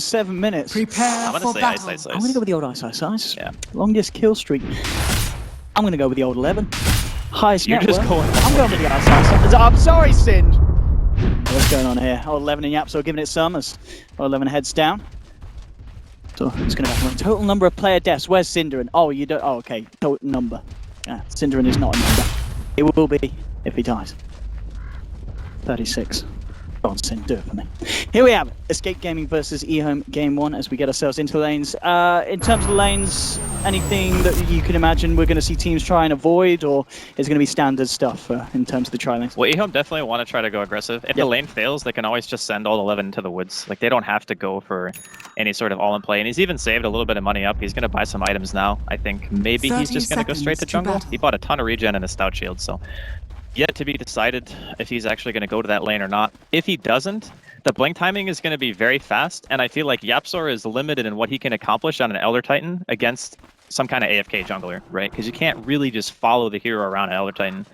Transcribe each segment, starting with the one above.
7 minutes. Prepare I'm for gonna say battle. ice. I'm gonna go with the old ice. Yeah. Longest Longest kill streak. I'm gonna go with the old 11. Highest You're net just worth. going. I'm going with the ice. I'm sorry, Sin. What's going on here? Old 11 and Yapso giving it some as old 11 heads down. So it's gonna be total number of player deaths. Where's Cinderin? Oh, you don't. Oh, okay. Total number. Cinderin is not a number. It will be if he dies. 36. Go on, Sin, do it for me. Here we have it. Escape Gaming versus EHOME Game 1 as we get ourselves into the lanes. In terms of the lanes, anything that you can imagine we're going to see teams try and avoid, or is it going to be standard stuff in terms of the tri lanes? Well, EHOME definitely want to try to go aggressive. If the lane fails, they can always just send all 11 into the woods. Like, they don't have to go for any sort of all-in play. And he's even saved a little bit of money up. He's going to buy some items now. I think maybe he's just going to go straight to jungle. He bought a ton of regen and a stout shield, so yet to be decided if he's actually going to go to that lane or not. If he doesn't, the blink timing is going to be very fast, and I feel like Yapsor is limited in what he can accomplish on an Elder Titan against some kind of AFK jungler, right? Because you can't really just follow the hero around an Elder Titan.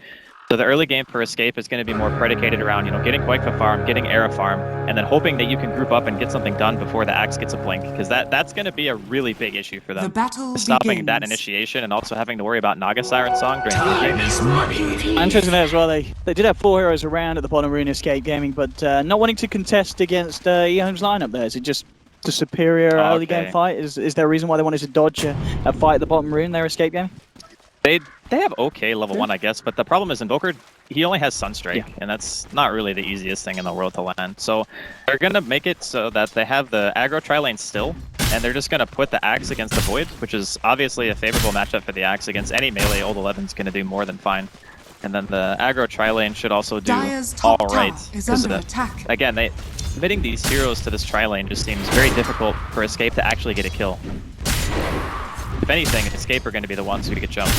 So the early game for Escape is going to be more predicated around, getting Quakefa farm, getting Era farm, and then hoping that you can group up and get something done before the Axe gets a blink, because that's going to be a really big issue for them. The battle Stopping begins. that initiation and also having to worry about Naga Siren Song during the game. Time is money. Interesting there as well. They did have 4 heroes around at the bottom room in Escape Gaming, but not wanting to contest against EHOME's lineup there. Is it just the superior early game fight? Is there a reason why they wanted to dodge a fight at the bottom room there, Escape Gaming? They have okay level 1, I guess, but the problem is Invoker, he only has Sunstrike, and that's not really the easiest thing in the world to land. So they're going to make it so that they have the aggro tri-lane still, and they're just going to put the Axe against the Void, which is obviously a favorable matchup for the Axe against any melee. Old 11's going to do more than fine. And then the aggro tri-lane should also do all right. Again, committing these heroes to this tri-lane just seems very difficult for Escape to actually get a kill. If anything, Escape are going to be the ones who get jumped.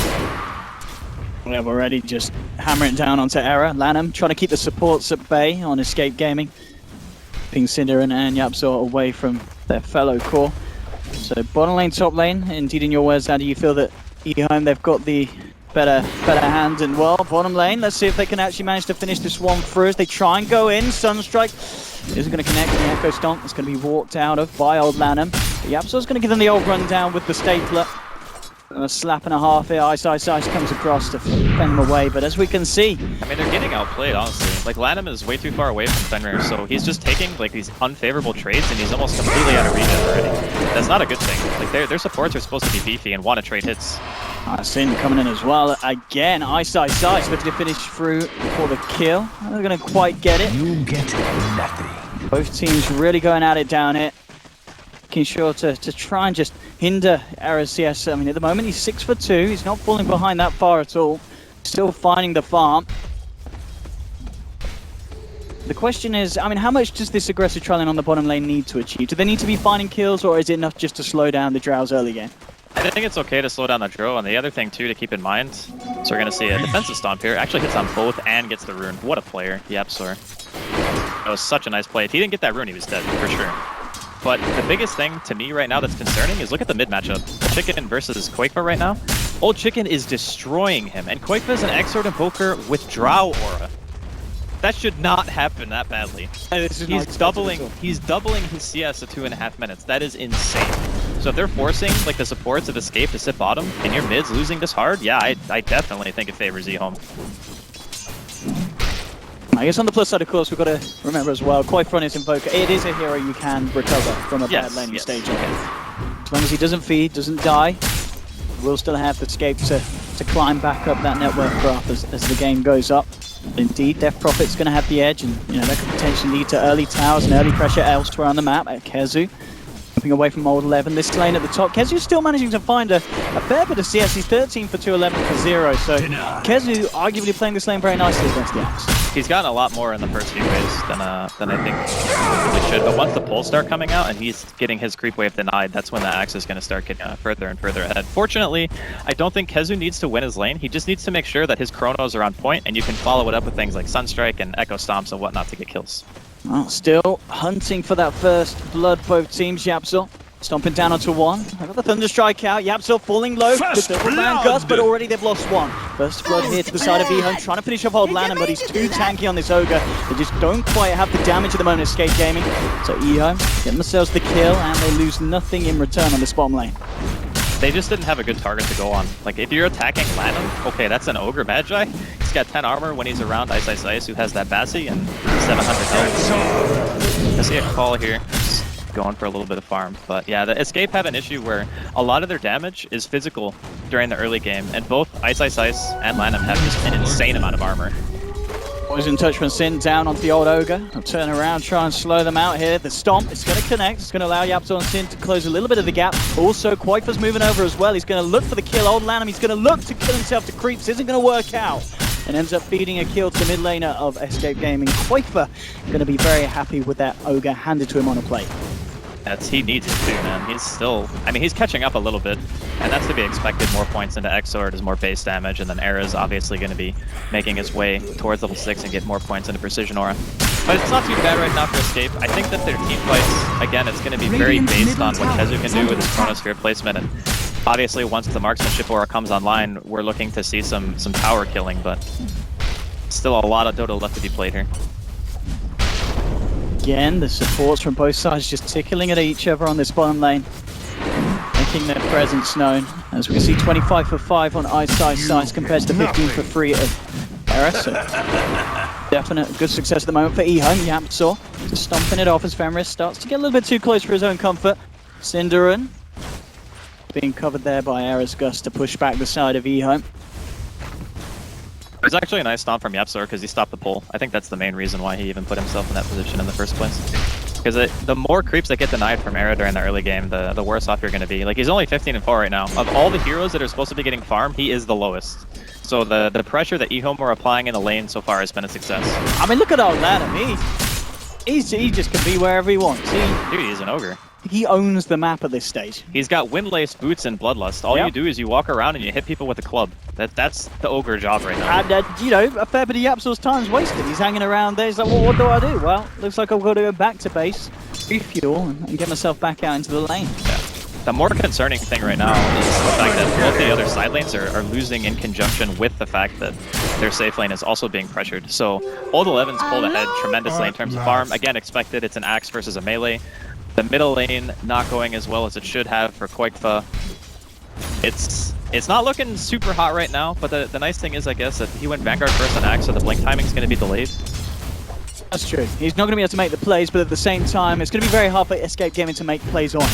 We have already just hammering down onto Era. Lanham trying to keep the supports at bay on Escape Gaming. Ping Cinderin and Yapsor away from their fellow core. So bottom lane, top lane. Indeed, in your words, how do you feel that EHOME, they've got the better hand? And well, bottom lane, let's see if they can actually manage to finish this one through as they try and go in. Sunstrike isn't going to connect, and the Echo Stomp is going to be walked out of by old Lanham. Yapsor's going to give them the old rundown with the stapler. A slap and a half here. Ice comes across to fend them away, but as we can see, I mean, they're getting outplayed, honestly. Like, Lanham is way too far away from Fenrir, so he's just taking, like, these unfavorable trades, and he's almost completely out of regen already. That's not a good thing. Like, their supports are supposed to be beefy and want to trade hits. Sin coming in as well. Again, Ice looking to finish through for the kill. They're going to quite get it. You get nothing. Both teams really going at it down here. Making sure to try and just hinder Era's CS. I mean, at the moment, he's 6 for 2. He's not falling behind that far at all. Still finding the farm. The question is, I mean, how much does this aggressive tri-lane on the bottom lane need to achieve? Do they need to be finding kills, or is it enough just to slow down the Drow's early game? I think it's okay to slow down the Drow, and the other thing, too, to keep in mind, so we're going to see a defensive stomp here. Actually hits on both and gets the rune. What a player, Yapsor. That was such a nice play. If he didn't get that rune, he was dead, for sure. But the biggest thing to me right now that's concerning is look at the mid matchup. Chicken versus Quakefa right now. Old Chicken is destroying him, and Quakefa is an Exort Invoker with Drow aura. That should not happen that badly. He's doubling his CS to 2.5 minutes. That is insane. So if they're forcing like the supports of Escape to sit bottom, and your mid's losing this hard, yeah, I definitely think it favors EHOME. I guess on the plus side, of course, we've got to remember as well, Quakefa is Invoker. It is a hero you can recover from a bad laning stage. As long as he doesn't feed, doesn't die, we'll still have the Escape to climb back up that network graph as the game goes up. Indeed, Death Prophet's going to have the edge, and that could potentially lead to early towers and early pressure elsewhere on the map. Kezu jumping away from old 11. This lane at the top, Kezu's still managing to find a fair bit of CS. He's 13 for 2, 11 for 0. So Kezu arguably playing this lane very nicely against the Axe. He's gotten a lot more in the first few waves than I think he really should. But once the pulls start coming out and he's getting his creep wave denied, that's when the Axe is going to start getting further and further ahead. Fortunately, I don't think Kezu needs to win his lane. He just needs to make sure that his chronos are on point, and you can follow it up with things like Sunstrike and Echo Stomps and whatnot to get kills. Well, still hunting for that first blood, both teams. Yapsor Stomping down onto one. I got the Thunder Strike out. Yapzor falling low. First The double man blood. Gust, but already they've lost one. First blood here to the side of EHOME, trying to finish off old Lanham, but he's too tanky on this Ogre. They just don't quite have the damage at the moment. Escape Gaming. So EHOME get themselves the kill, and they lose nothing in return on this bottom lane. They just didn't have a good target to go on. Like, if you're attacking Lanham, okay, that's an Ogre Magi. He's got 10 armor when he's around Ice, who has that Bassi, and 700 damage. I see a call here. Just going for a little bit of farm. But yeah, the Escape have an issue where a lot of their damage is physical during the early game, and both Ice and Lanham have just an insane amount of armor. Poison touch from Sin down onto the old Ogre. I'll turn around, try and slow them out here. The Stomp, it's going to connect. It's going to allow Yapzor and Sin to close a little bit of the gap. Also, Quaifa's moving over as well. He's going to look for the kill. Old Lanham, he's going to look to kill himself. The creeps isn't going to work out. And ends up feeding a kill to the mid laner of Escape Gaming. Quaifa going to be very happy with that Ogre handed to him on a plate. He needs it too, man. He's still, I mean, he's catching up a little bit, and that's to be expected. More points into Exort is more base damage, and then Era's obviously going to be making his way towards level 6 and get more points into Precision Aura. But it's not too bad right now for Escape. I think that their team fights, again, it's going to be very based on what Kezu can do with his Chronosphere placement, and obviously once the Marksmanship Aura comes online, we're looking to see some tower killing, but still a lot of Dota left to be played here. Again, the supports from both sides just tickling at each other on this bottom lane, making their presence known. As we can see, 25 for 5 on Ice compared to the 15 for 3 of Era. So definite good success at the moment for EHOME. Yapzor just stomping it off as Fenris starts to get a little bit too close for his own comfort. Cinderin being covered there by Era's Gust to push back the side of EHOME. It was actually a nice stomp from Yapzor because he stopped the pull. I think that's the main reason why he even put himself in that position in the first place. Because the more creeps that get denied from Era during the early game, the worse off you're going to be. Like, he's only 15 and 4 right now. Of all the heroes that are supposed to be getting farm, he is the lowest. So the pressure that EHOME are applying in the lane so far has been a success. I mean, look at old Lanham. He just can be wherever he wants. Dude, he's an Ogre. He owns the map at this stage. He's got Windlaced boots and Bloodlust. All you do is you walk around and you hit people with a club. That's the Ogre job right now. And, you know, a fair bit of Yapzor's time's wasted. He's hanging around there. He's like, well, what do I do? Well, looks like I've got to go back to base, refuel, and get myself back out into the lane. Yeah. The more concerning thing right now is the fact that both the other side lanes are losing in conjunction with the fact that their safe lane is also being pressured. So Old Eleven's pulled ahead tremendously in terms of farm. Again, expected. It's an axe versus a melee. The middle lane not going as well as it should have for Quaifa. It's not looking super hot right now, but the nice thing is, I guess, that he went Vanguard first on Axe, so the blink timing's going to be delayed. That's true. He's not going to be able to make the plays, but at the same time, it's going to be very hard for Escape Gaming to make plays on.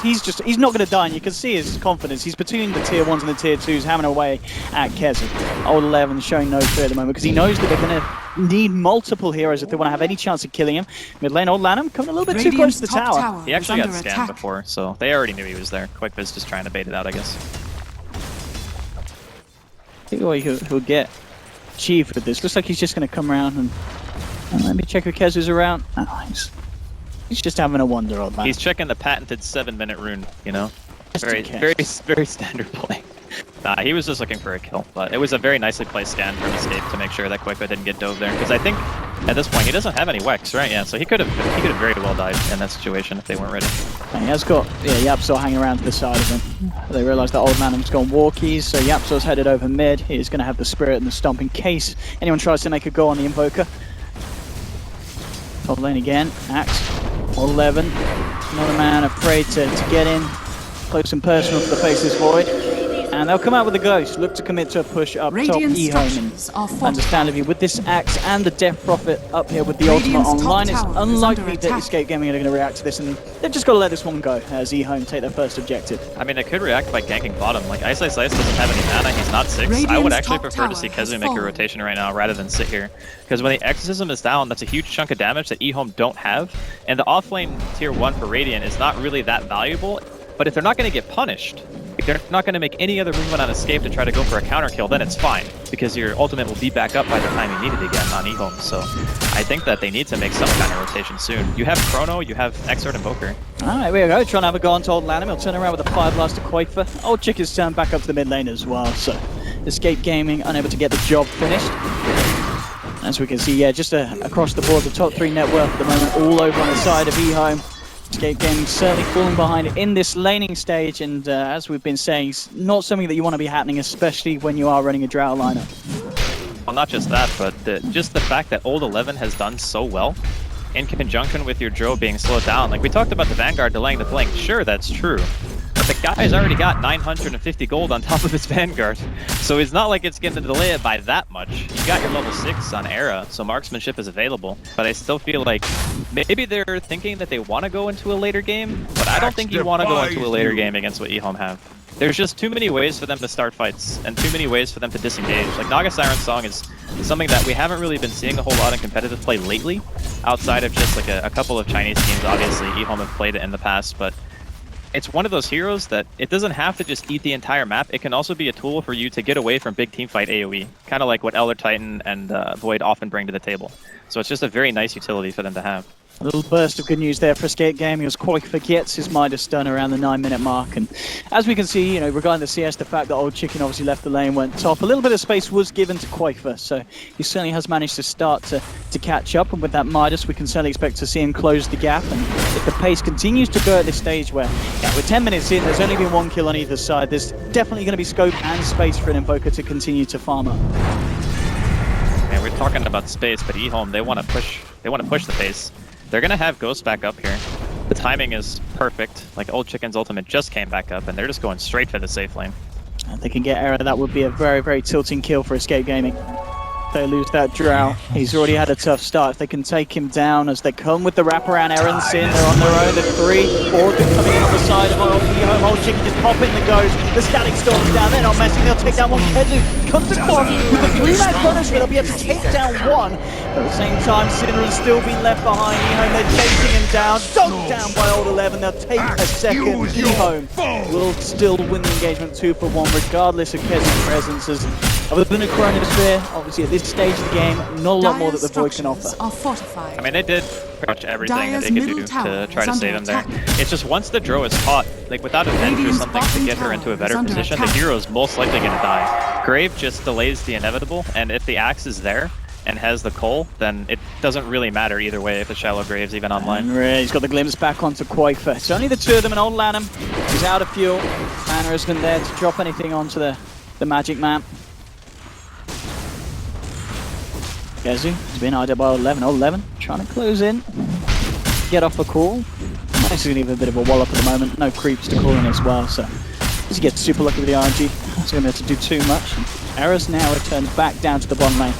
He's not going to die, and you can see his confidence. He's between the tier 1s and the tier 2s, hammering away at Kezu. Old 11 showing no fear at the moment, because he knows that they're going to need multiple heroes if they want to have any chance of killing him. Mid lane, Old Lanham coming a little bit too close to the tower. He actually got scanned before, so they already knew he was there. Quaifa's just trying to bait it out, I guess. I think what he'll get achieved with this. Looks like he's just going to come around and let me check if Kezu's around. Oh, he's just having a wander, Old man. He's checking the patented 7-minute rune, you know? Just Very standard play. Nah, he was just looking for a kill, but it was a very nicely placed scan from Escape to make sure that Quaifa didn't get dove there. Because I think at this point he doesn't have any Wex, right? Yeah, so he could have very well died in that situation if they weren't ready. And he has got Yapzor hanging around to the side of him. They realise that Old Lanham's gone walkies, so Yapzor's headed over mid. He's going to have the Spirit and the Stomp in case anyone tries to make a go on the Invoker. Top lane again, Axe, Old 11, not a man afraid to get in close and personal to the Faceless Void. And they'll come out with a Ghost, look to commit to a push up top EHOME. Understandably, with this Axe and the Death Prophet up here with the ultimate online, it's unlikely that Escape Gaming are going to react to this, and they've just got to let this one go as EHOME take their first objective. I mean, they could react by ganking bottom. Like, Ice doesn't have any mana, he's not 6. I would actually prefer to see Kezu make a rotation right now rather than sit here. Because when the Exorcism is down, that's a huge chunk of damage that EHOME don't have, and the offlane tier 1 for Radiant is not really that valuable. But if they're not going to get punished, if they're not going to make any other movement on Escape to try to go for a counter kill, then it's fine, because your ultimate will be back up by the time you need it again on EHOME. So I think that they need to make some kind of rotation soon. You have Chrono, you have Exort Invoker. Alright, here we go, trying to have a go on to Old Lanham. He'll turn around with a Fire Blast to Quaifa. Old Chick is turned back up to the mid lane as well, so Escape Gaming unable to get the job finished. As we can see, just across the board, the top 3 net worth at the moment, all over on the side of EHOME. Escape Gaming certainly falling behind in this laning stage, and as we've been saying, it's not something that you want to be happening, especially when you are running a Drow lineup. Well, not just that, but just the fact that Old 11 has done so well in conjunction with your Drow being slowed down. Like, we talked about the Vanguard delaying the blink. Sure, that's true. But the guy's already got 950 gold on top of his Vanguard. So it's not like it's going to delay it by that much. You got your level 6 on Era, so marksmanship is available. But I still feel like maybe they're thinking that they want to go into a later game, but I don't think you want to go into a later game against what EHOME have. There's just too many ways for them to start fights, and too many ways for them to disengage. Like, Naga Siren's Song is something that we haven't really been seeing a whole lot in competitive play lately, outside of just like a couple of Chinese teams. Obviously, EHOME have played it in the past, but it's one of those heroes that it doesn't have to just eat the entire map. It can also be a tool for you to get away from big teamfight AoE, kind of like what Elder Titan and Void often bring to the table. So it's just a very nice utility for them to have. A little burst of good news there for Escape Gaming as Quakefer gets his Midas stun around the 9-minute mark. And as we can see, you know, regarding the CS, the fact that Old Chicken obviously left the lane went top. A little bit of space was given to Quakefer, so he certainly has managed to start to catch up. And with that Midas, we can certainly expect to see him close the gap. And if the pace continues to go at this stage where, yeah, we're 10 minutes in, there's only been 1 kill on either side, there's definitely going to be scope and space for an Invoker to continue to farm up. Man, we're talking about space, but EHOME, they want to push the pace. They're going to have Ghost back up here. The timing is perfect. Like, Old Chicken's ultimate just came back up, and they're just going straight for the safe lane. If they can get Era, that would be a very, very tilting kill for Escape Gaming. If they lose that Drow, he's already had a tough start. If they can take him down as they come with the wraparound Eren Sin, they're on their own. The 3, Organ coming in on the side of EHOME. Old Chicken just popping the ghost. The static storm's down, they're not messing, they'll take down one. Kezu comes across with a 3-man punish, they'll be able to take down one. But at the same time, Sinner's still been left behind. EHOME, they're chasing him down. Dunked down by Old 11, they'll take a second. EHOME will still win the engagement 2-for-1, regardless of Kezu's presence. As other than a Chronosphere, obviously at this stage of the game, not a lot more that the Void can offer. I mean, they did pretty much everything that they could do to try to save him there. It's just once the Drow is caught, like without a venge or something to get her into a better position, the hero is most likely going to die. Grave just delays the inevitable, and if the axe is there and has the coal, then it doesn't really matter either way if the Shallow Grave's even online. And he's got the glimpse back onto Quakefer. It's only the two of them, and Old Lanham is out of fuel. Banner isn't there to drop anything onto the magic map. Kezu has been ID'd by Old 11. Old 11 trying to close in, get off a call. This is going to give a bit of a wallop at the moment. No creeps to call in as well, so as he gets super lucky with the RNG, he's going to be able to do too much. Era's now returned back down to the bottom lane.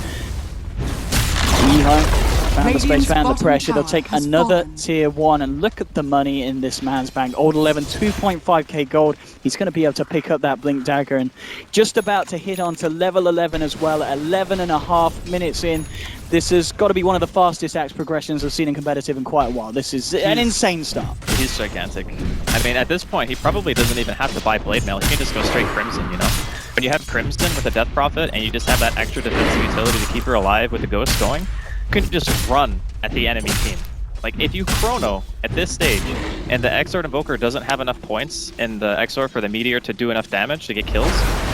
EHOME found the space, found the pressure. They'll take another tier 1, and look at the money in this man's bank. Old 11, 2.5k gold. He's going to be able to pick up that Blink Dagger, and just about to hit on to level 11 as well. 11.5 minutes in. This has got to be one of the fastest axe progressions I've seen in competitive in quite a while. This is an insane start. He's gigantic. I mean, at this point, he probably doesn't even have to buy Blade Mail. He can just go straight Crimson, you know? When you have Crimson with a Death Prophet, and you just have that extra defensive utility to keep her alive with the Ghost going, you can just run at the enemy team. Like, if you chrono at this stage, and the Exort Invoker doesn't have enough points in the Exort for the Meteor to do enough damage to get kills,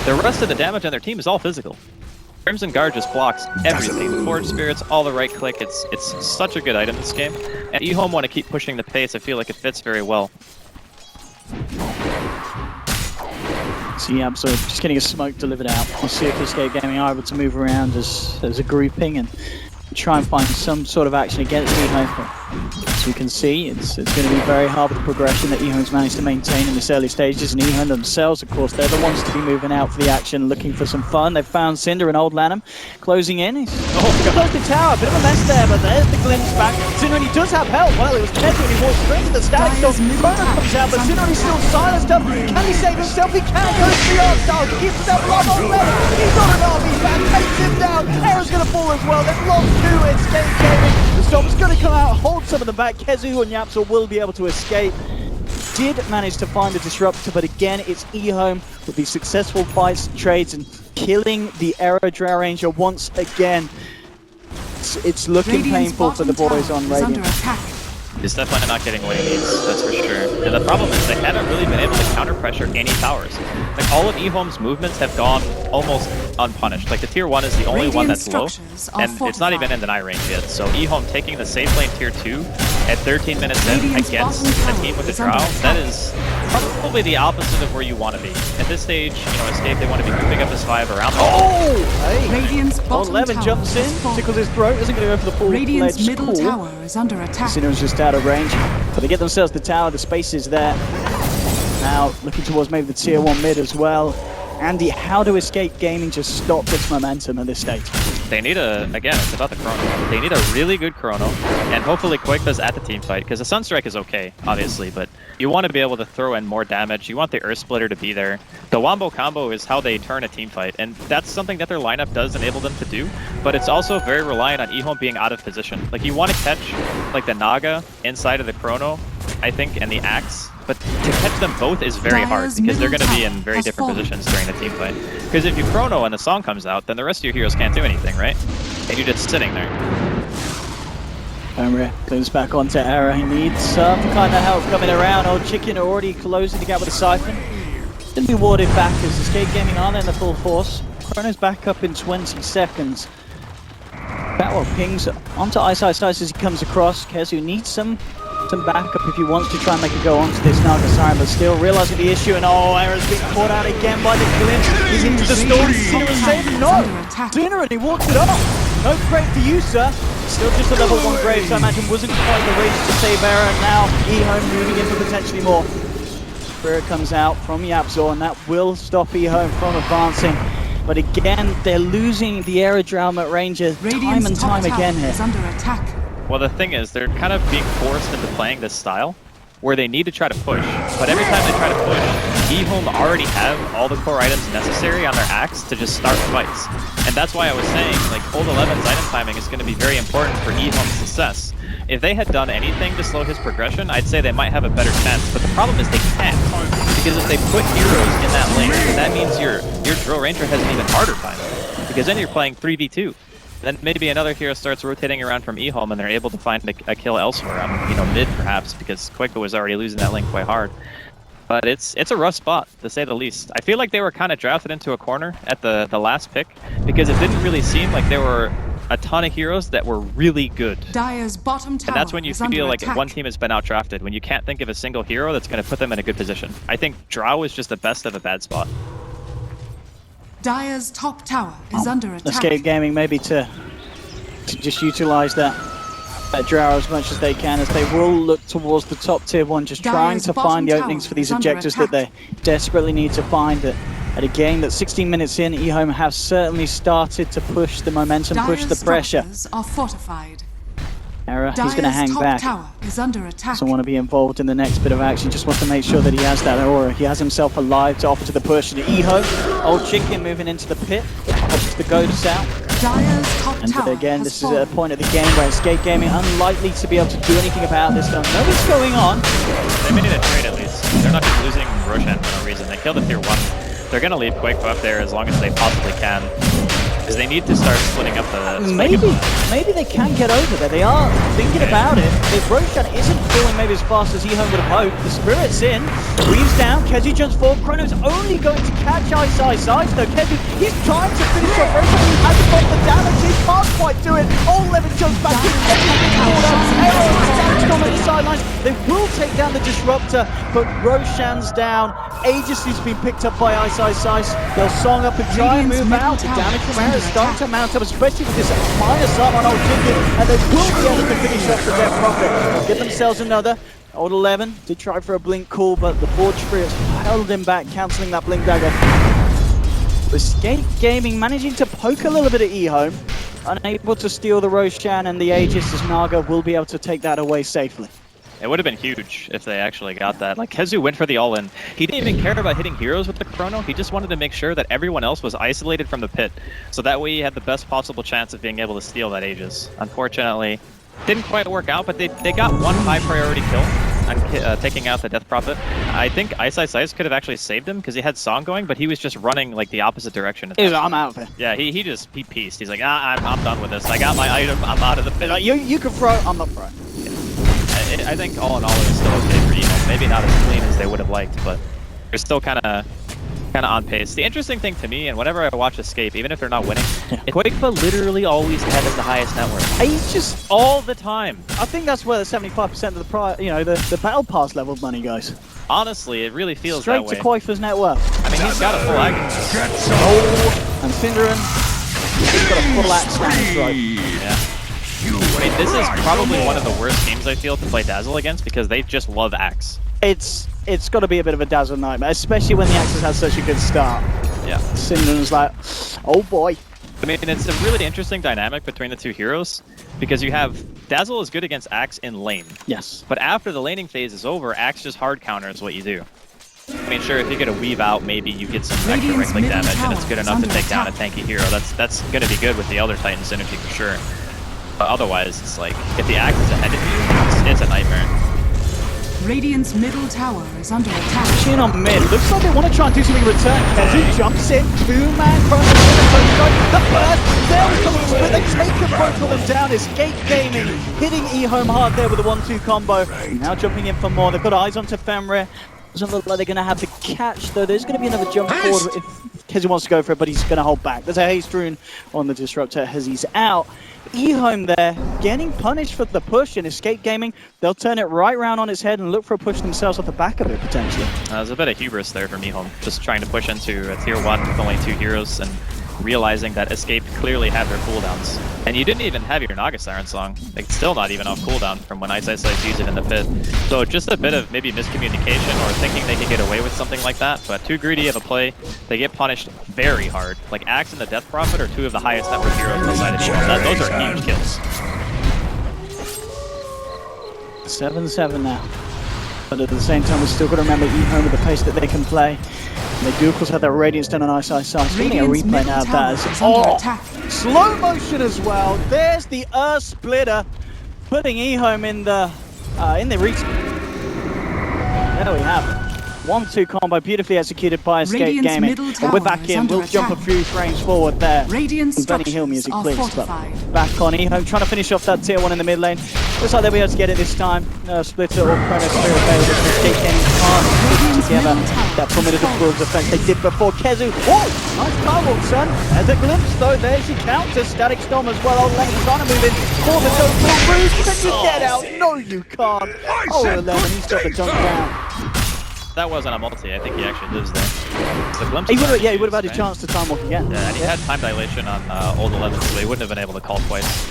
the rest of the damage on their team is all physical. Crimson Guard just blocks everything. The Forge Spirits, all the right click. It's such a good item this game. And EHOME want to keep pushing the pace. I feel like it fits very well. So yeah, so just getting a smoke delivered out. We'll see if Escape Gaming are able to move around as a grouping and try and find some sort of action against EHOME. As we can see, it's going to be very hard with the progression that EHOME's managed to maintain in this early stages, and EHOME themselves, of course, they're the ones to be moving out for the action, looking for some fun. They've found Cinder and Old Lanham closing in. He's close to tower, bit of a mess there, but there's the glimpse back. Cinder, he does have help. Well, it was Kezu when he walked straight to the static storm. Chrono comes out, but Cinder, he's still silenced up. Can he save himself? He can. Goes for the arm style. He keeps himself alive on red. He's got an army back. Takes him down. Era's going to fall as well. They've lost 2. Escape Gaming. The storm's going to come out, hold some of them back. Kezu and Yapsor will be able to escape. Did manage to find the disruptor, but again, it's EHOME with these successful fights, trades, and killing the Era Drow Ranger once again. It's looking painful for the boys on Radiant. He's definitely not getting what he needs, that's for sure. And the problem is they haven't really been able to counter pressure any towers. Like, all of EHOME's movements have gone almost unpunished. Like, the tier 1 is the only one that's low, and it's not even in deny range yet. So EHOME taking the safe lane tier 2 at 13 minutes in against a team with a drow, that is probably the opposite of where you want to be. At this stage, you know, Escape, they want to be moving up his 5 around the Hey! 11 jumps in, tickles his throat, isn't going to go for the full-fledged middle tower is under attack. Sinner's just out of range, but they get themselves the tower, the space is there. Now, looking towards maybe the tier 1 mid as well. Andy, how do Escape Gaming just stop this momentum at this stage? They need again, it's about the chrono. They need a really good chrono, and hopefully Quake does at the team fight, because the Sunstrike is okay, obviously, but you want to be able to throw in more damage. You want the Earth Splitter to be there. The Wombo combo is how they turn a team fight, and that's something that their lineup does enable them to do, but it's also very reliant on EHOME being out of position. Like, you want to catch, like, the Naga inside of the chrono, I think, and the Axe, but to catch them both is very hard because they're going to be in very different positions during the team fight. Because if you chrono and the song comes out, then the rest of your heroes can't do anything, right? And you're just sitting there. Omri goes back onto Era. He needs some kind of help coming around. Old Chicken already closing the gap with a Siphon. Didn't be warded back as Escape Gaming aren't in the full force. Chrono's back up in 20 seconds. Batwell pings onto Ice as he comes across. Kezu needs some backup if he wants to try and make a go onto this Naga Siren, but still realizing the issue, and Era's being caught out again by the glimpse. He's into the storm. Sinner is saving. No! Sinner, and he walks it off. No grave for you, sir. Still just a level 1 grave, so I imagine wasn't quite the range to save Era, and now EHOME moving in for potentially more. Spirit comes out from Yapzor, and that will stop EHOME from advancing. But again, they're losing the Era Drama Ranger time and time again here. Under attack. Well, the thing is, they're kind of being forced into playing this style where they need to try to push, but every time they try to push, EHOME already have all the core items necessary on their Axe to just start fights. And that's why I was saying, like, Old 11's item timing is going to be very important for EHOME's success. If they had done anything to slow his progression, I'd say they might have a better chance, but the problem is they can't. Because if they put heroes in that lane, that means your Drill Ranger has an even harder time. Because then you're playing 3v2. Then maybe another hero starts rotating around from EHOME and they're able to find a kill elsewhere on, you know, mid perhaps, because Quake was already losing that lane quite hard. But it's a rough spot, to say the least. I feel like they were kind of drafted into a corner at the last pick, because it didn't really seem like there were a ton of heroes that were really good. Dire's bottom tower and that's when you feel like one team has been out-drafted, when you can't think of a single hero that's going to put them in a good position. I think Drow is just the best of a bad spot. Dire's top tower is under attack. Escape Gaming maybe to just utilize that Drow as much as they can, as they will look towards the top tier 1, just trying to find the openings for these objectives that they desperately need to find. At a game that's 16 minutes in, EHOME have certainly started to push the momentum, push the pressure. Are fortified. Era, he's going to hang back. Tower is under attack. Doesn't want to be involved in the next bit of action, just wants to make sure that he has that aura. He has himself alive to offer to the push. And EHOME, Old Chicken moving into the pit, pushes the ghosts out. And again, this is a point of the game where Escape Gaming unlikely to be able to do anything about this. Don't know what's going on. They may need a trade at least. They're not just losing Roshan for no reason. They killed the tier 1. They're going to leave Quake up there as long as they possibly can. Because they need to start splitting up the... Maybe they can get over there. They are thinking about it. If Roshan isn't falling maybe as fast as EHOME would have hoped, the Spirit's in, weaves down, Kezu jumps forward, Chrono's only going to catch Ice though. Kezu, he's trying to finish off Roshan, he hasn't got the damage, he can't quite do it. Old 11 jumps back in, Arrow on the sidelines. They will take down the Disruptor, but Roshan's down. Aegis has been picked up by Ice. They'll song up and try and move out. The damage from Arrow is starting to mount up, especially with this minus up on Old Chicken, and they will be able to finish off the Death Prophet. They'll get themselves another. Old 11 did try for a blink call, but the Forge Spirits held him back, cancelling that blink dagger. Escape Gaming managing to poke a little bit at EHOME, unable to steal the Roshan, and the Aegis as Naga will be able to take that away safely. It would have been huge if they actually got that. Like, Kezu went for the all-in. He didn't even care about hitting heroes with the Chrono. He just wanted to make sure that everyone else was isolated from the pit. So that way he had the best possible chance of being able to steal that Aegis. Unfortunately, didn't quite work out, but they got one high priority kill on taking out the Death Prophet. I think Ice could have actually saved him because he had Song going, but he was just running like the opposite direction. I'm out of it. Yeah, he pieced. He's like, I'm done with this. I got my item. I'm out of the pit. Like, you can throw, I'm not throwing. I think all in all it was still okay for EHOME. Maybe not as clean as they would have liked, but they're still kind of kind of on pace. The interesting thing to me, and whenever I watch Escape, even if they're not winning, Quakefa literally always has the highest net worth. He's just All the time. I think that's where the 75% of the battle pass level money goes. Honestly, it really feels Straight that way. to Quakefa's net worth. I mean, he's got a full axe. And Cinderin, he's got a full axe down his throat. Yeah. I mean, this is probably one of the worst teams I feel to play Dazzle against because they just love axe. It's got to be a bit of a Dazzle nightmare, especially when the Axis had such a good start. Yeah. Cinderen's like, oh boy. I mean, it's a really interesting dynamic between the two heroes because you have Dazzle is good against axe in lane. Yes. But after the laning phase is over, axe just hard counters what you do. I mean, sure, if you get a weave out, maybe you get some extra right click damage and it's good enough to take down a tanky hero. That's going to be good with the Elder Titan synergy for sure. But otherwise, it's like, if the axe is ahead of you, it's a nightmare. Radiant's middle tower is under attack. Chin on mid. Looks like they want to try and do something in return. Kezu jumps in. Two-man cross. The first. There we go. But they take both of them down. Escape Gaming hitting EHOME hard there with a 1-2 combo. Now jumping in for more. They've got eyes onto Fenrir. Doesn't look like they're going to have to catch, though. There's going to be another jump forward if Kezu wants to go for it, but he's going to hold back. There's a haste rune on the Disruptor as he's out. EHOME there, getting punished for the push in Escape Gaming. They'll turn it right round on its head and look for a push themselves off the back of it, potentially. There's a bit of hubris there from EHOME, just trying to push into a tier 1 with only 2 heroes and realizing that Escape clearly had their cooldowns. And you didn't even have your Naga Siren song. Like, still not even off cooldown from when Ice used it in the pit. So just a bit of maybe miscommunication or thinking they could get away with something like that, but too greedy of a play. They get punished very hard. Like, Axe and the Death Prophet are 2 of the highest net worth heroes inside of EHOME. Those are huge kills. 7-7 now. But at the same time, we've still got to remember EHOME with the pace that they can play. And they do, of course, have that Radiant Stone on Ice. Getting a replay now of that. Slow motion as well. There's the Earth Splitter, putting EHOME in the reach. There we have it. 1-2 combo, beautifully executed by Escape Gaming. And we're back in. We'll jump a few frames forward there. Benny Hill music, please. But back on EHOME, trying to finish off that tier 1 in the mid lane. Looks like they'll be able to get it this time. Splitter or Chrono Spirit available. Escape Gaming can't put together that formidable defense they did before. Kezu, whoa! Nice firewall, son. There's a glimpse though. There's your counter. Static Storm as well. Old Lemon trying to move in for the jump. Can you get out? No, you can't. Oh, Lemon, he's got the jump down. That wasn't a multi. I think he actually lives there. The glimpse he would have had a chance to time walk again. Yeah, and he had time dilation on old 11, so he wouldn't have been able to call twice.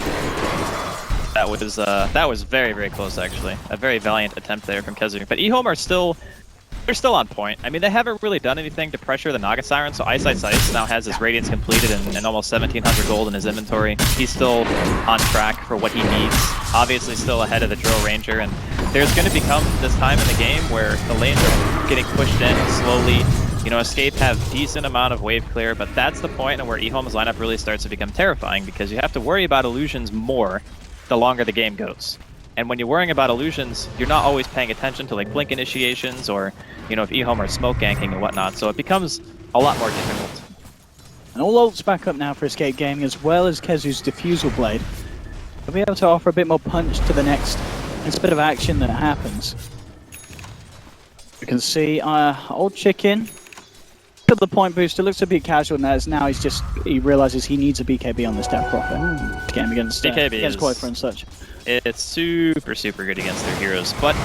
That was very, very close, actually. A very valiant attempt there from Kezu. But EHOME are still on point. I mean, they haven't really done anything to pressure the Naga Siren, so Ice now has his Radiance completed and almost 1,700 gold in his inventory. He's still on track for what he needs. Obviously still ahead of the Drill Ranger, and there's going to become this time in the game where the lanes are getting pushed in slowly. You know, Escape have decent amount of wave clear, but that's the point where EHOME's lineup really starts to become terrifying because you have to worry about illusions more the longer the game goes. And when you're worrying about illusions, you're not always paying attention to like blink initiations or, you know, if EHOME are smoke ganking and whatnot. So it becomes a lot more difficult. And all ults back up now for Escape Gaming, as well as Kezu's Diffusal Blade. They'll be able to offer a bit more punch to the next bit of action that happens. You can see old Chicken to the point booster, looks a bit casual now. He realizes he needs a BKB on this Death Prophet. Game against Quakefa and such. It's super, super good against their heroes, but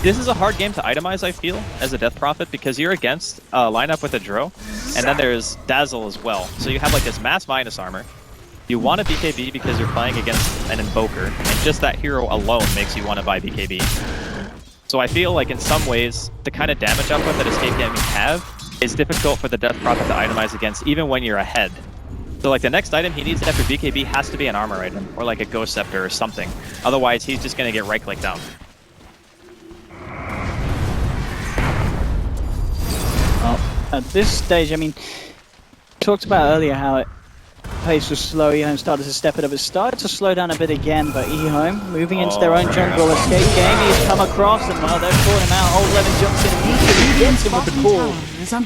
this is a hard game to itemize, I feel, as a Death Prophet, because you're against a lineup with a Dro, and then there's Dazzle as well. So you have like this mass minus armor. You want a BKB because you're playing against an Invoker, and just that hero alone makes you want to buy BKB. So I feel like in some ways, the kind of damage output that Escape Gaming have is difficult for the Death Prophet to itemize against, even when you're ahead. So like the next item he needs after BKB has to be an armor item, or like a Ghost Scepter or something. Otherwise, he's just going to get right-clicked down. Well, at this stage, I mean, talked about earlier how pace was slow. EHOME started to step it up. It started to slow down a bit again, but EHOME moving into their own jungle. Escape Gaming has come across, and well, they've caught him out. Old Levin jumps in immediately, gets him with the call.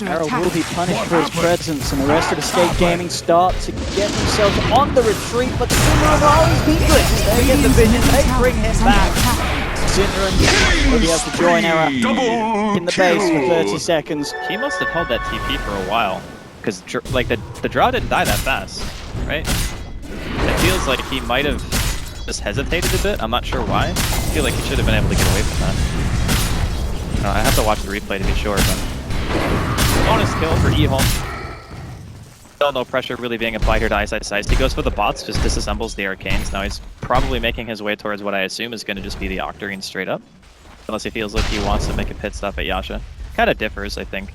Arrow will be punished for his presence, and the rest of Escape Gaming start to get themselves on the retreat, but Cinder will always be good. They get the vision, they bring him back. Synderen will be able to join Era in the base for 30 seconds. He must have held that TP for a while, because like the draw didn't die that fast, right? It feels like he might have just hesitated a bit. I'm not sure why. I feel like he should have been able to get away from that. I have to watch the replay to be sure, but bonus kill for EHOME. Still no pressure really being applied here to TI6. He goes for the bots, just disassembles the arcanes. Now he's probably making his way towards what I assume is going to just be the Octarine straight up. Unless he feels like he wants to make a pit stop at Yasha. Kind of differs, I think.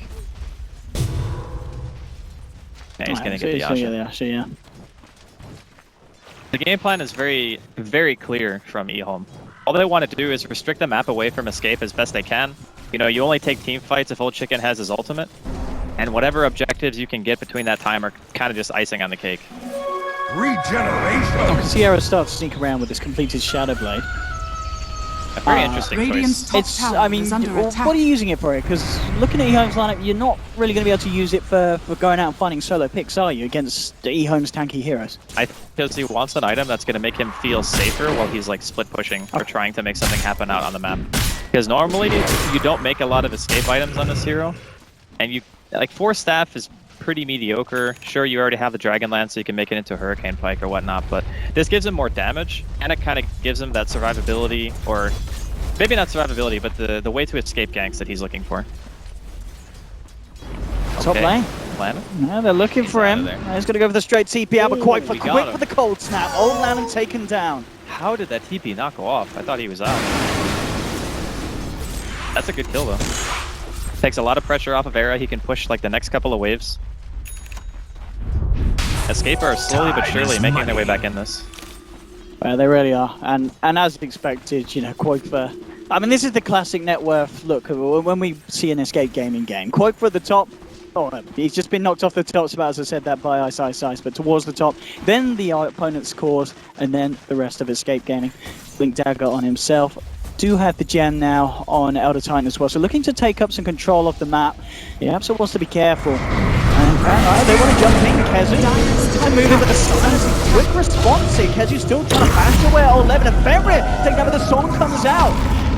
Yeah, he's going to get the Yasha. Yeah. The game plan is very, very clear from EHOME. All they want to do is restrict the map away from escape as best they can. You know, you only take team fights if Old Chicken has his ultimate. And whatever objectives you can get between that time are kind of just icing on the cake. Regeneration! Sierra starts to sneak around with this completed Shadow Blade. A very interesting Radiant's choice. top tower is under attack. What are you using it for? Because looking at EHOME's lineup, you're not really going to be able to use it for going out and finding solo picks, are you, against EHOME's tanky heroes? I think because he wants an item that's going to make him feel safer while he's like split pushing or trying to make something happen out on the map. Because normally you don't make a lot of escape items on this hero, and you like 4 staff is pretty mediocre. Sure, you already have the Dragon Lance, so you can make it into Hurricane Pike or whatnot, but this gives him more damage, and it kind of gives him that survivability, or maybe not survivability, but the way to escape ganks that he's looking for. Top lane. Lanham? Yeah, they're looking for him. He's going to go for the straight TP out, but quite he quick got him. for the cold snap. Old Lanham taken down. How did that TP not go off? I thought he was out. That's a good kill, though. Takes a lot of pressure off of Era. He can push like the next couple of waves. Escaper are slowly but surely making their way back in this. Well, they really are. And as expected, you know, Quoifer. I mean, this is the classic net worth look when we see an escape gaming game. Quoifer at the top. Oh, he's just been knocked off the top spot, as I said, that by Ice, but towards the top. Then the opponent's cores, and then the rest of escape gaming. Blink Dagger on himself. Do have the gem now on Elder Titan as well, so looking to take up some control of the map. Yeah, Absol wants to be careful. And they want to jump in, Kezu. To move in with a quick response here. Kezu still trying to bash away at Old 11, and Fenrir taking over, the song comes out.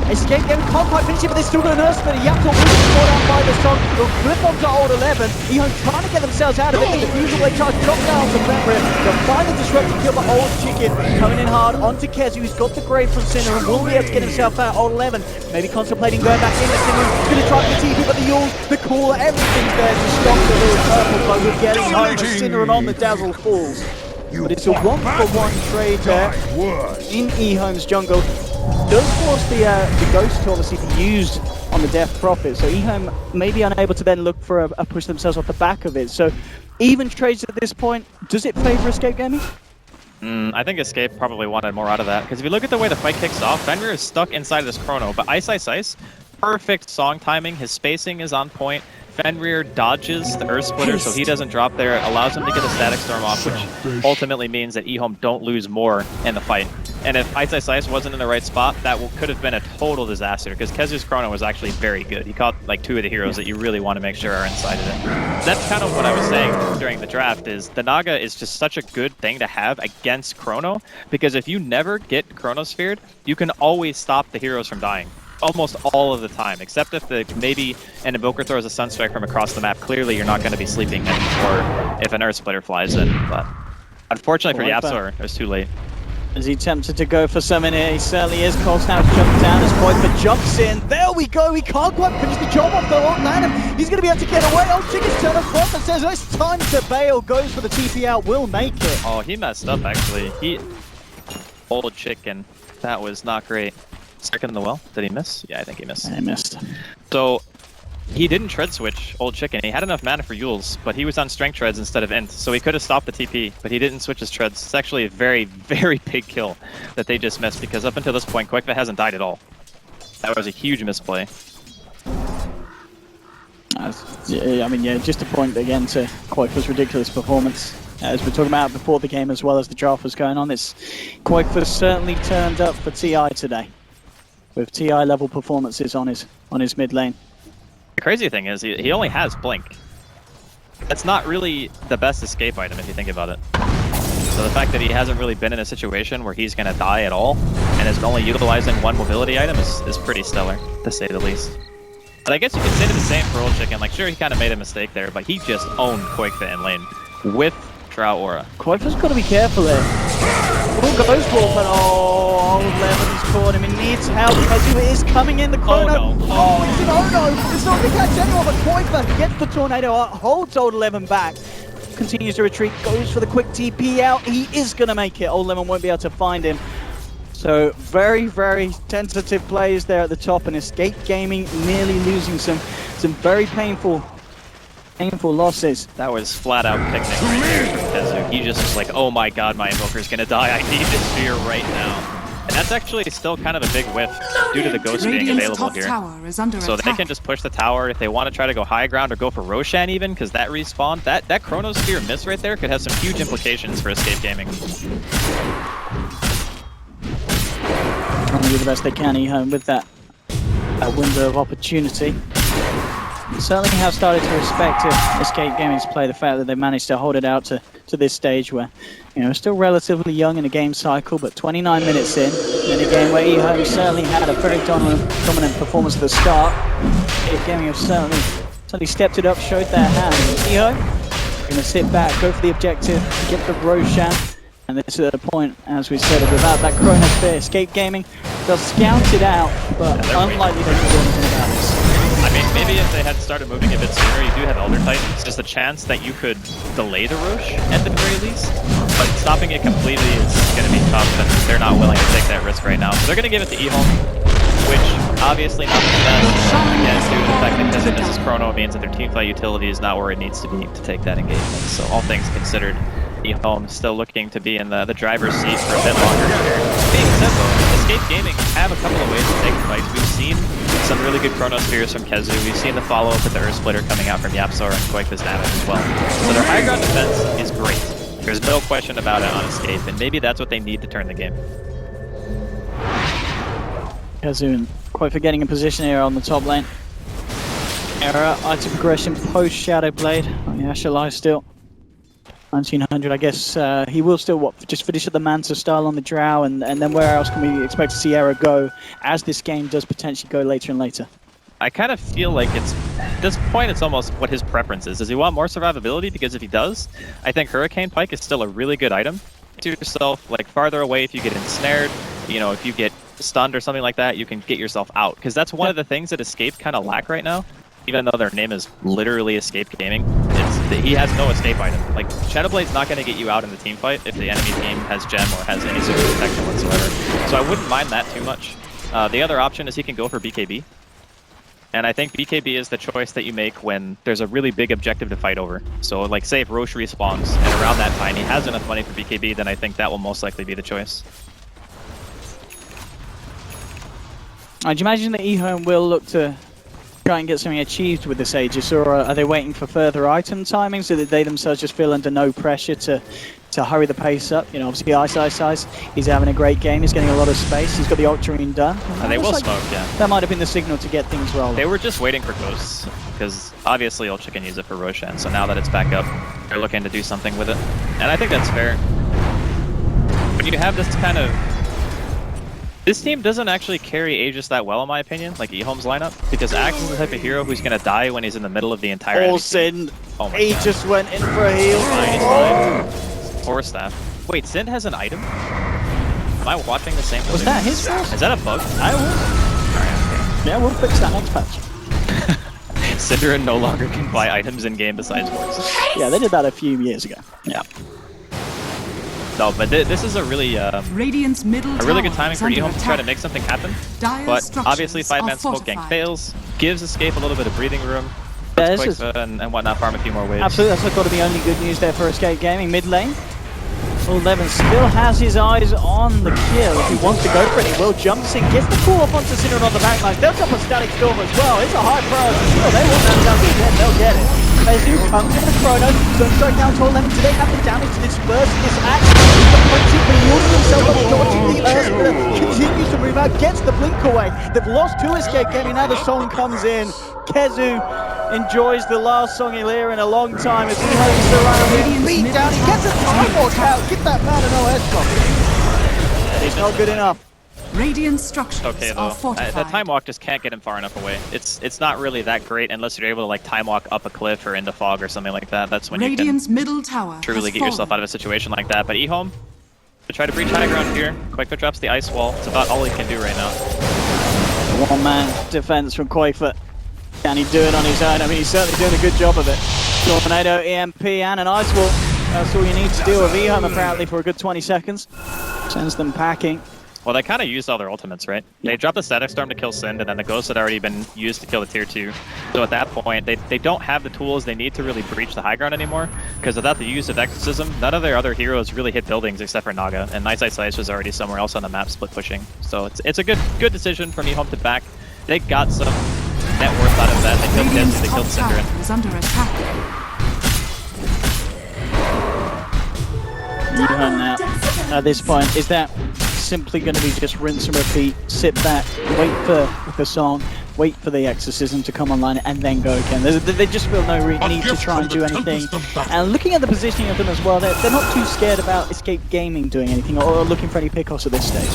Escape game can't quite finish it, but they're still going to nurse, but Yapto will be scored out by the song. They'll flip onto Old 11. EHOME trying to get themselves out of it. The diffuser way charge drops down to Fenrir. They'll find the disruptive kill by Old Chicken. Coming in hard onto Kezu, who's got the grave from Sinner and will be able to get himself out. Old 11 maybe contemplating going back in. Sinner going to try the TP, but the Yules, the cooler, everything's there to stop the little purple blow. We're getting home as Sinner and on the Dazzle falls. But it's a 1-for-1 trade there in EHOME's jungle. Does force the Ghost to obviously be used on the Death Prophet, so EHOME may be unable to then look for a push themselves off the back of it. So even trades at this point, does it favour Escape Gaming? I think Escape probably wanted more out of that, because if you look at the way the fight kicks off, Fenrir is stuck inside of this chrono, but Ice, perfect song timing, his spacing is on point. Fenrir dodges the Earth Splitter so he doesn't drop there. It allows him to get a Static Storm off, which ultimately means that EHOME don't lose more in the fight. And if Ice wasn't in the right spot, that could have been a total disaster, because Kezu's Chrono was actually very good. He caught like 2 of the heroes that you really want to make sure are inside of it. That's kind of what I was saying during the draft, is the Naga is just such a good thing to have against Chrono, because if you never get Chronosphered, you can always stop the heroes from dying. Almost all of the time, except if maybe an Invoker throws a Sunstrike from across the map. Clearly, you're not going to be sleeping in, or if an Earth Splitter flies in. But unfortunately for Yapsor, it was too late. As he tempted to go for summon here, he certainly is. Cold Snap jumps down as Quoifer jumps in. There we go, he can't quite finish the job off though on Lanham. He's going to be able to get away. Old Chicken's turn of front and says it's time to bail. Goes for the TP out, will make it. Oh, he messed up actually. Old Chicken, that was not great. Second in the well. Did he miss? Yeah, I think he missed. He missed. So he didn't Tread Switch Old Chicken. He had enough mana for Yules, but he was on Strength Treads instead of Int, so he could have stopped the TP, but he didn't switch his Treads. It's actually a very, very big kill that they just missed, because up until this point, Quakefa hasn't died at all. That was a huge misplay. I mean, yeah, just a point again to Quakefa's ridiculous performance. As we're talking about before the game as well as the draft was going on, Quakefa certainly turned up for TI today, with TI level performances on his mid lane. The crazy thing is he only has Blink. That's not really the best escape item if you think about it. So the fact that he hasn't really been in a situation where he's going to die at all and is only utilizing one mobility item is pretty stellar, to say the least. But I guess you could say the same for Old Chicken. Like, sure, he kind of made a mistake there, but he just owned Quakefit in lane with Drought Aura. Quakefit's got to be careful there. Oh, goes for it, but oh, Lemon's caught him. He needs help. Kezu is coming in the chrono. Oh, no. Oh, it's an oh-no. It's not going to catch anyone, but Quakefit gets the tornado out, holds Old Lemon back. Continues to retreat, goes for the quick TP out. He is going to make it. Old Lemon won't be able to find him. So very, very tentative plays there at the top, and Escape Gaming nearly losing some very painful losses. That was flat out picnic right there from Kezu. He just was like, oh my god, my Invoker's gonna die. I need this spear right now. And that's actually still kind of a big whiff due to the Ghost being available here. So they can just push the tower if they want to try to go high ground or go for Roshan even, because that respawn, that Chrono Sphere miss right there could have some huge implications for Escape Gaming. Trying to do the best they can, EHOME, with that window of opportunity. Certainly have started to respect Escape Gaming's play, the fact that they managed to hold it out to this stage where, you know, still relatively young in a game cycle, but 29 minutes in a game where EHOME certainly had a very dominant performance at the start. Escape Gaming have certainly stepped it up, showed their hand. EHOME going to sit back, go for the objective, get the Roshan. And this is at a point, as we said, without that Chrono Sphere, Escape Gaming, they'll scout it out, but unlikely they can do anything about this. I mean, maybe if they had started moving a bit sooner, you do have Elder Titans. There's the chance that you could delay the Roche at the very least, but stopping it completely is going to be tough, and they're not willing to take that risk right now. So they're going to give it to EHOME, which obviously not the best. Again, due to the fact that because it misses Chrono, it means that their teamfight utility is not where it needs to be to take that engagement. So all things considered, EHOME still looking to be in the driver's seat for a bit longer. Being said though, Escape Gaming have a couple of ways to take the fight. We've seen some really good Chrono Spheres from Kezu. We've seen the follow-up with the Earth Splitter coming out from Yapsor and Quakefit's damage as well. So their high ground defense is great. There's no question about it on Escape, and maybe that's what they need to turn the game. Kezu and Quakefit getting in position here on the top lane. Error, item progression post Shadow Blade. Oh yeah, Shalai still 1900, I guess he will still just finish at the Manta style on the Drow, and then where else can we expect to see Error go as this game does potentially go later and later? I kind of feel like at this point it's almost what his preference is. Does he want more survivability? Because if he does, I think Hurricane Pike is still a really good item. To yourself, like farther away if you get ensnared, you know, if you get stunned or something like that, you can get yourself out. Because that's one of the things that Escape kind of lack right now. Even though their name is literally Escape Gaming, he has no escape item. Like, Shadowblade's not going to get you out in the team fight if the enemy team has gem or has any sort of protection whatsoever. So I wouldn't mind that too much. The other option is he can go for BKB. And I think BKB is the choice that you make when there's a really big objective to fight over. So, like, say if Roche respawns and around that time he has enough money for BKB, then I think that will most likely be the choice. Do you imagine that EHOME will look to try and get something achieved with this Aegis, or are they waiting for further item timing so that they themselves just feel under no pressure to hurry the pace up? You know, obviously Ice, he's having a great game, he's getting a lot of space, he's got the Octarine done. And they will smoke, yeah. That might have been the signal to get things rolling. They were just waiting for Ghosts, because obviously Ultra can use it for Roshan, so now that it's back up, they're looking to do something with it. And I think that's fair. When you have this kind of... This team doesn't actually carry Aegis that well, in my opinion, like EHOME's lineup, because Axe is the type of hero who's going to die when he's in the middle of the entire enemy team. Oh my God. Just went in for a heal. Fine. Poor staff. Wait, Sin has an item? Am I watching the same thing? Was that his fault? Is that a bug? I was. Okay. Yeah, we'll fix that next patch. Syndra no longer can buy items in game besides wards. Yeah, they did that a few years ago. Yeah. No, but this is a really good timing for EHOME to try to make something happen. But obviously 5-man smoke gang fails, gives Escape a little bit of breathing room, and whatnot, farm a few more waves. Absolutely, that's got to be only good news there for Escape Gaming. Mid lane, Old Lemon still has his eyes on the kill. If he wants to go for it, he will jump in, gets the call up onto Cinder on the backline. They'll jump a Static Storm as well. It's a high priority kill. They want that down to the end, they'll get it. Kezu comes in the Chrono, Sunstrike down to Old Lemon. Do they have the damage to disperse this axe? The punching, but he also himself up dodging the Earth Splitter, continues to move out, gets the blink away. They've lost 2 Escape Gaming, now the Song comes in. Kezu enjoys the last song he'll hear in a long time as he holds the round. Beat down, he gets a time walk out. Get that man an OS block. It's not good enough. Radiant structures Okay are though, fortified. that time walk just can't get him far enough away. It's not really that great unless you're able to like time walk up a cliff or into fog or something like that. That's when Radiant's you middle tower can truly has get yourself fallen. out of a situation like that. But EHOME, to try to breach high ground here, Quakefoot drops the ice wall. It's about all he can do right now. One-man defense from Quakefoot. Can he do it on his own? I mean, he's certainly doing a good job of it. Tornado, EMP, and an ice wall. That's all you need to deal with EHOME apparently for a good 20 seconds. Sends them packing. Well, they kind of used all their ultimates, right? They dropped the Static Storm to kill Sind, and then the Ghost had already been used to kill the Tier 2. So at that point, they don't have the tools they need to really breach the high ground anymore, because without the use of Exorcism, none of their other heroes really hit buildings except for Naga, and Ice was already somewhere else on the map split pushing. So it's a good decision from EHOME to back. They got some net worth out of that. They killed Radiant's Kenzie, they top killed tower Synderen. is under attack. EHOME now, at this point, is that simply going to be just rinse and repeat, sit back, wait for the song, wait for the exorcism to come online, and then go again? They just feel no need to try and do anything. And looking at the positioning of them as well, they're not too scared about Escape Gaming doing anything or looking for any pickoffs at this stage.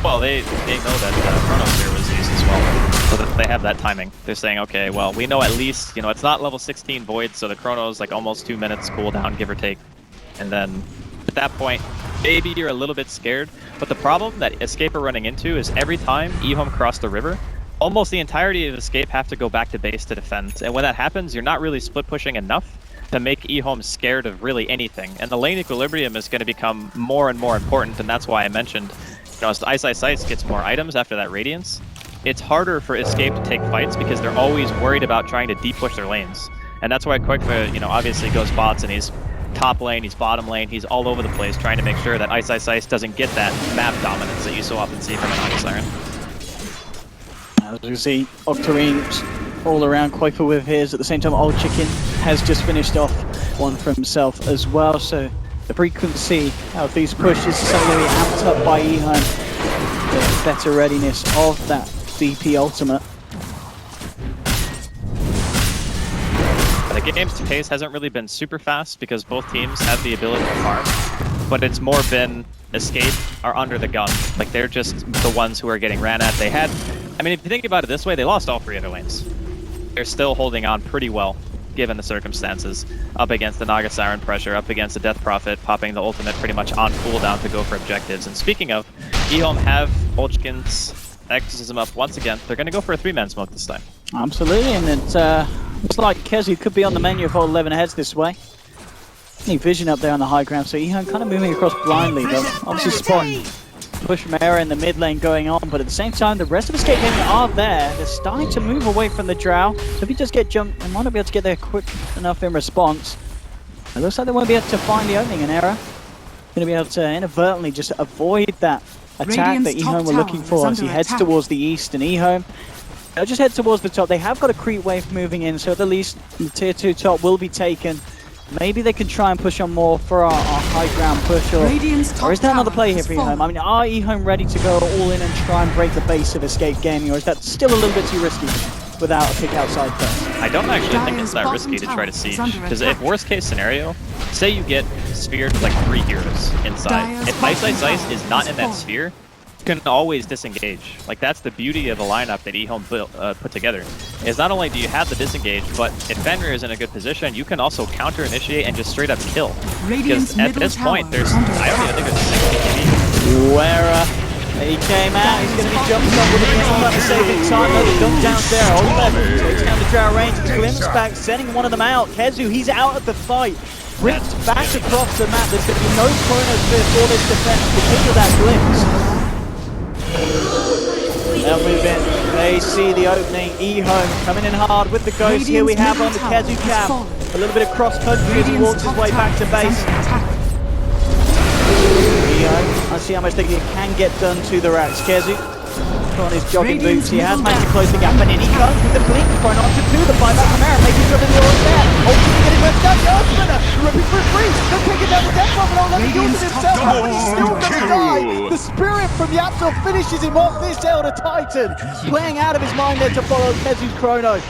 Well, they know that Chronos here was used as well, so that they have that timing. They're saying, okay, well, we know at least, you know, it's not level 16 Void, so the Chronos like almost 2 minutes cooldown, give or take. And then at that point, maybe you're a little bit scared, but the problem that Escape are running into is every time EHOME cross the river, almost the entirety of Escape have to go back to base to defend. And when that happens, you're not really split pushing enough to make EHOME scared of really anything. And the lane equilibrium is going to become more and more important, and that's why I mentioned, you know, as Ice gets more items after that Radiance, it's harder for Escape to take fights because they're always worried about trying to deep push their lanes. And that's why Quakefoot, you know, obviously goes bots and he's top lane, he's bottom lane, he's all over the place trying to make sure that Ice doesn't get that map dominance that you so often see from an Naga Siren. As you see, Octarine's all around Quakefoot with his. At the same time, Old Chicken has just finished off one for himself as well. So the frequency of these pushes is something to be amped up by EHOME. The better readiness of that DP ultimate. The game's pace hasn't really been super fast because both teams have the ability to farm, but it's more been Escape are under the gun. Like, they're just the ones who are getting ran at. They had, I mean, if you think about it this way, they lost all 3 other lanes. They're still holding on pretty well, given the circumstances. Up against the Naga Siren pressure, up against the Death Prophet, popping the ultimate pretty much on cooldown to go for objectives. And speaking of, EHOME have Olchkin's Exorcism up once again. They're going to go for a 3-man smoke this time. Absolutely, and it looks like Kezu could be on the menu if all 11 heads this way. Any vision up there on the high ground, so EHOME kind of moving across blindly, though. Obviously spotting push from Era in the mid lane going on, but at the same time, the rest of Escape Gaming are there. They're starting to move away from the Drow, so if he does get jumped, they might not be able to get there quick enough in response. It looks like they won't be able to find the opening in Era. Going to be able to inadvertently just avoid that attack that EHOME were looking for as he heads towards the east, and EHOME, they'll just head towards the top. They have got a creep wave moving in, so at the least the tier 2 top will be taken. Maybe they can try and push on more for our high ground push, or is there another play here for EHOME? I mean, are EHOME ready to go all in and try and break the base of Escape Gaming, or is that still a little bit too risky without a pick outside first? I don't actually think it's that risky to try to siege, because if worst case scenario, say you get sphered with like 3 heroes inside, if Ice is not in that sphere, you can always disengage. Like, that's the beauty of a lineup that EHOME put together, is not only do you have the disengage, but if Fenrir is in a good position, you can also counter initiate and just straight up kill. Because at this point, I don't even think there's a single PvP. Where he came out, he's going to be jumped up with a saving time. No, the dump down there. On level, takes down the Drow range, glimpse back, sending one of them out. Kezu, he's out of the fight. Ripped back across the map. There's going to be no Chronos for this defense because of that glimpse. They'll move in. They see the opening. EHOME coming in hard with the Ghost. Here we have on the Kezu cap. A little bit of cross country as he walks his way back to base. EHOME, I see how much they can get done to the racks. Kezu on his jogging boots. He has managed to close the gap, and in he comes with the blink, trying not to do the buyback from Aaron, making sure that the all's there. Ultimately getting left down the Earthspinner, ripping for free. They're taking down the death bomb, and let him use it himself, but he's still gonna die. The spirit from Yapzor finishes him off, this Elder Titan, playing out of his mind there to follow Kezu's chrono.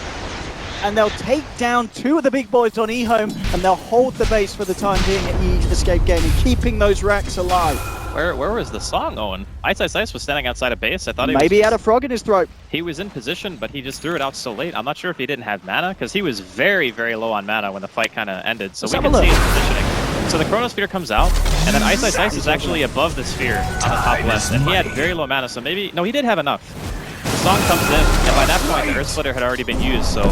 and they'll take down 2 of the big boys on EHOME, and they'll hold the base for the time being at Escape Gaming, keeping those racks alive. Where was the song, Owen? TI6 was standing outside of base. I thought Maybe he had a frog in his throat. He was in position, but he just threw it out so late. I'm not sure if he didn't have mana, because he was very, very low on mana when the fight kind of ended. So we can see his positioning. So the Chronosphere comes out, and then TI6 is actually above the sphere on the top left, and he had very low mana, so maybe... No, he did have enough. The song comes in, and by that point, the Earth Splitter had already been used, so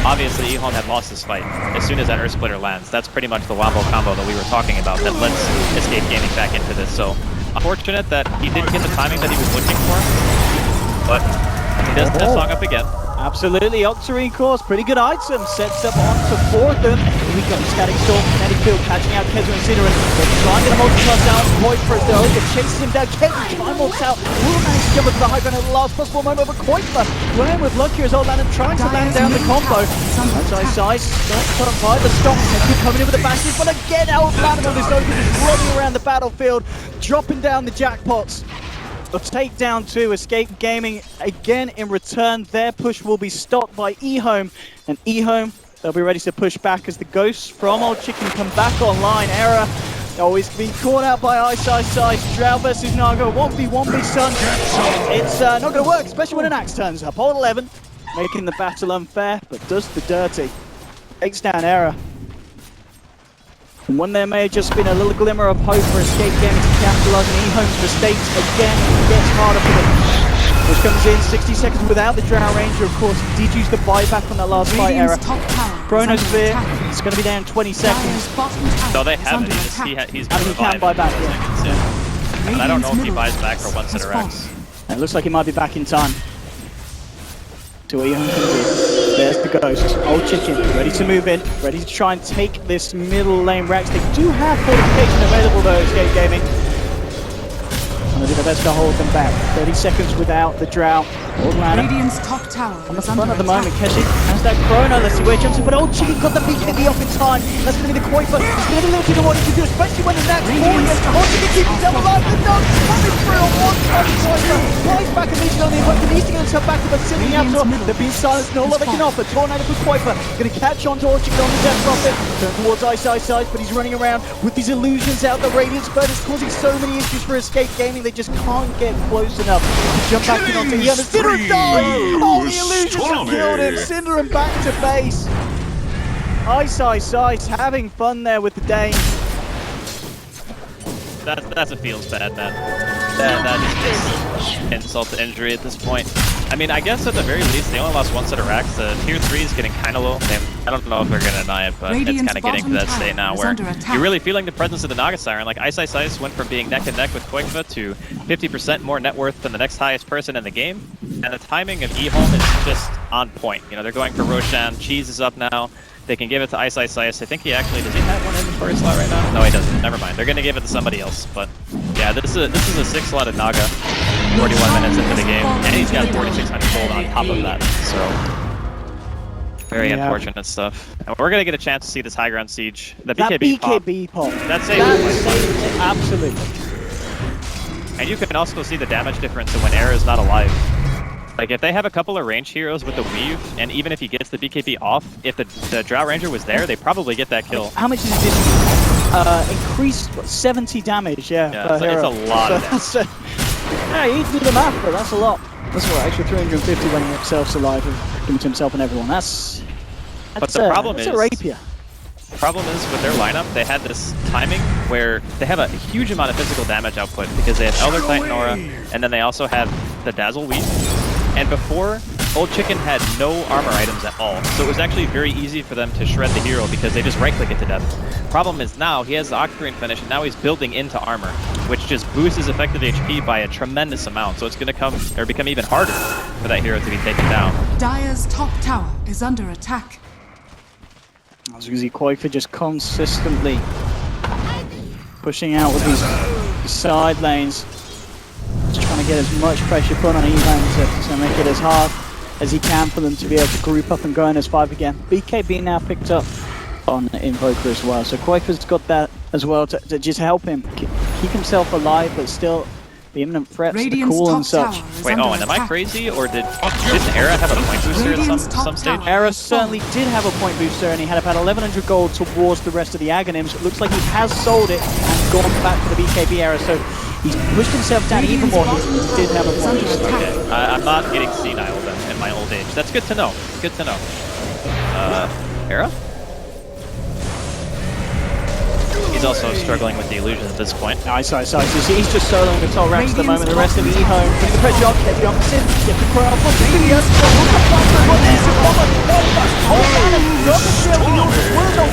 obviously EHOME had lost this fight as soon as that Earth Splitter lands. That's pretty much the Wombo combo that we were talking about that lets Escape Gaming back into this. So unfortunate that he didn't get the timing that he was looking for, but he does that song up again. Absolutely, Octarine course, pretty good item, sets up on to 4 of them. Here we go, Static Storm, Kinetic Field, catching out Kezu and Cinerin. They're trying to get a multi-toss out, Koifer though, it chases him down, Kezu time-walks out, will manage to jump into the high ground at the last possible moment, but Koifer playing with luck here as old Landon trying to land down the combo. Size, don't by the stop, Kezu coming in with the bashes, but again out Landon on this open, just running around the battlefield, dropping down the jackpots. They'll take down 2, Escape Gaming again in return. Their push will be stopped by EHOME, and EHOME, they'll be ready to push back as the ghosts from Old Chicken come back online. Error always being caught out by Ice. Drow versus Naga, 1v1v son. It's not going to work, especially when an axe turns up. Hold 11, making the battle unfair, but does the dirty. Takes down Error. And when there may have just been a little glimmer of hope for Escape Gaming to capitalise on EHOME's mistakes, again it gets harder for them. Which comes in 60 seconds without the Drow Ranger, of course. He did use the buyback on that last fight Error. Chronosphere, it's going to be there in 20 seconds. No, they have it. He's going to can buy back, yeah. And I don't know if he buys back for 1 set of Rex. It looks like he might be back in time. To what EHOME can do. There's the ghost. Old Chicken, ready to move in, ready to try and take this middle lane Rex. They do have fortification available though, Escape Gaming. And they do their best to hold them back. 30 seconds without the Drow. Old Lana Radiant's top tower on the front at the moment. Keshi has that chrono. Let's see where he jumps in. But Old Chicken got the BKB off in time. That's going to be the Koifer. It's going to be limited to what he can do, especially when the Nax falling. Old Chicken keeps himself alive. The dog coming through on one touch. Koifer flies back immediately on the input. He needs to get himself back to the sitting after. They're being silenced. No lot they can offer. Tornado for Koifer. Going to catch on to Old Chicken on the death profit. Turn towards Ice, but he's running around with these illusions out. The Radiance Bird is causing so many issues for Escape Gaming. They just can't get close enough to jump back in onto the other. Cinder dies! Oh, the illusions have killed him! Cinder and back to base. Ice having fun there with the Dane. That's a feels bad, man. That is insult to injury at this point. I mean, I guess at the very least, they only lost 1 set of racks. The tier 3 is getting kind of low. I don't know if they're going to deny it, but it's kind of getting to that state now where you're really feeling the presence of the Naga Siren. Like, Ice went from being neck and neck with Koifa to 50% more net worth than the next highest person in the game. And the timing of EHOME is just on point. You know, they're going for Roshan. Cheese is up now. They can give it to Ice. I think he actually, does he have one inventory slot right now? No, he doesn't. Never mind. They're going to give it to somebody else. But yeah, this is a 6-slotted Naga. 41 minutes into the game, and he's got 4,600 gold on top of that. So very unfortunate stuff. And we're going to get a chance to see this high ground siege. The BKB pop. That saved it. Absolutely. And you can also see the damage difference when Era is not alive. Like, if they have a couple of range heroes with the weave, and even if he gets the BKB off, if the Drow Ranger was there, they probably get that kill. How much is this? Increased 70 damage, yeah it's a lot of damage. Yeah, you can do the math, but that's a lot. That's what, extra 350 when he himself's alive, giving to himself and everyone. That's the problem is a rapier. The problem is with their lineup, they had this timing where they have a huge amount of physical damage output because they have Elder Titan Aura, and then they also have the Dazzle Weave. And before, Old Chicken had no armor items at all, so it was actually very easy for them to shred the hero because they just right-click it to death. Problem is now, he has the Octarine finish, and now he's building into armor, which just boosts his effective HP by a tremendous amount, so it's going to become even harder for that hero to be taken down. Dire's top tower is under attack. As you can see, Koifa just consistently pushing out with these side lanes. Just trying to get as much pressure put on EHOME to make it as hard as he can for them to be able to group up and go in as 5 again. BKB now picked up on Invoker as well, so Koifa's got that as well to just help him keep himself alive, but still the imminent threats, the Radiant's call top and such. tower is Wait, under Owen, am I attack. crazy, or didn't Era have a point booster at Radiant's top some stage? tower. Era certainly did have a point booster, and he had about 1100 gold towards the rest of the Aghanims. It looks like he has sold it and gone back to the BKB Era, so he's pushed himself down even more. He did have a point booster. Okay, I'm not getting senile then in my old age. That's good to know. Good to know. Era? He's also struggling with the illusion at this point. Nice. He's just soloing the top ranks at the moment. The rest of the EHOME putting the pressure on, get the opposite, get the crowd on the videos.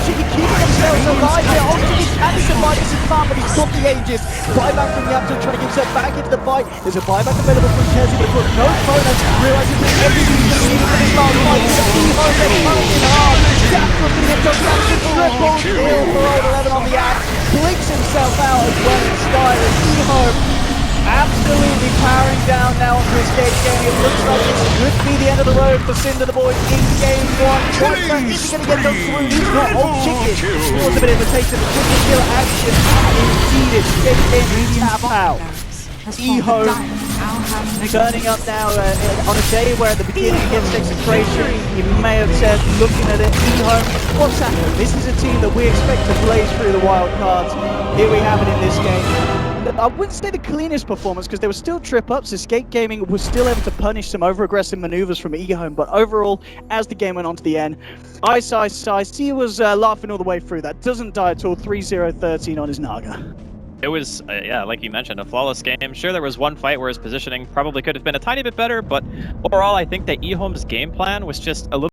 Keeping themselves alive here. Ultimate can survive this is fun, but he's got the ages. Buyback from the Yapto trying to get himself back into the fight. There's a buyback available from Kezi, but of course no bonus. Realizing that everything's going to need for this last fight. The EHOME, they're fighting hard. Jackals going to get touchdowns. Triple kill for old 11 on the axe. Blinks himself out as well in Sky. EHOME absolutely powering down now onto his gate game. It looks like this could be the end of the road for Cinder the Boy in game one. Quite frankly, is he going to get those through? He's not old chicken. He was a bit of a taste of the chicken kill action. Indeed, it's gate game tap out. EHOME turning up now on a day where at the beginning against Execration, you may have said, looking at it, EHOME, what's happening? This is a team that we expect to blaze through the wild cards. Here we have it in this game. I wouldn't say the cleanest performance because there were still trip-ups. Escape Gaming was still able to punish some over-aggressive maneuvers from EHOME, but overall, as the game went on to the end, he was laughing all the way through. That doesn't die at all. 3-0-13 on his Naga. It was, yeah, like you mentioned, a flawless game. Sure, there was one fight where his positioning probably could have been a tiny bit better, but overall, I think that EHOME's game plan was just a little